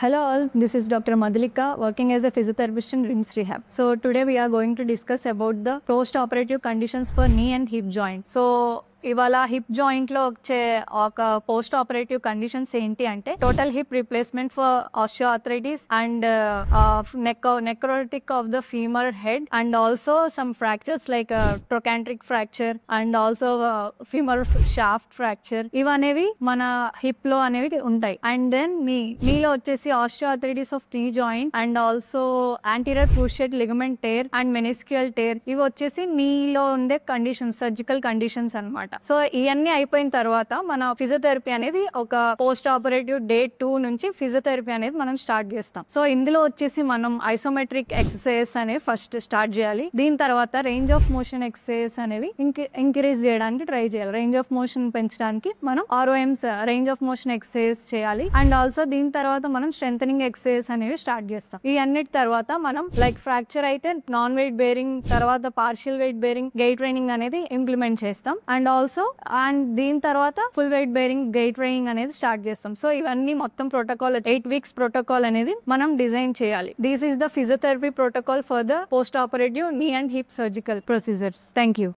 Hello all, this is Dr. Madhulika working as a physiotherapist in RIMS Rehab. So today we are going to discuss about the post-operative conditions for knee and hip joint. So ఇవాళ hip జాయింట్లో వచ్చే ఒక post operative conditions ఏంటి అంటే total hip replacement for osteoarthritis and necrotic of the femur head and also some fractures like trochanteric fracture and also femur shaft fracture ఇవనేవి మన hip లో అనేవి ఉంటాయి. అండ్ దెన్ నీలో వచ్చేసి osteoarthritis of knee joint and also anterior cruciate ligament tear and meniscal tear ఇవి వచ్చేసి నీలో ఉండే కండిషన్స్, సర్జికల్ కండిషన్స్ అన్నమాట. సో ఇవన్నీ అయిపోయిన తర్వాత మన ఫిజియోథెరపీ అనేది ఒక పోస్ట్ ఆపరేటివ్ డే 2 నుంచి ఫిజియోథెరపీ అనేది మనం స్టార్ట్ చేస్తాం. సో ఇందులో వచ్చేసి మనం ఐసోమెట్రిక్ ఎక్సర్సైజెస్ అనేవి ఫస్ట్ స్టార్ట్ చేయాలి. దీని తర్వాత రేంజ్ ఆఫ్ మోషన్ ఎక్సర్సైజెస్ అనేవి ఇంక్రీజ్ చేయడానికి ట్రై చేయాలి. రేంజ్ ఆఫ్ మోషన్ పెంచడానికి మనం ROMs range of motion exercise చేయాలి. అండ్ ఆల్సో దీని తర్వాత మనం స్ట్రెంథనింగ్ ఎక్సర్సైజ్ అనేవి స్టార్ట్ చేస్తాం. ఈ అన్నిటి తర్వాత మనం లైక్ ఫ్రాక్చర్ అయితే నాన్ వెయిట్ బేరింగ్, తర్వాత partial weight bearing gait training అనేది ఇంప్లిమెంట్ చేస్తాం. అండ్ దీని తర్వాత full weight bearing gait training అనేది స్టార్ట్ చేస్తాం. సో ఇవన్నీ మొత్తం ప్రోటోకాల్ 8 weeks ప్రోటోకాల్ అనేది మనం డిజైన్ చేయాలి. This is the physiotherapy protocol for the post operative knee and hip surgical procedures. Thank you.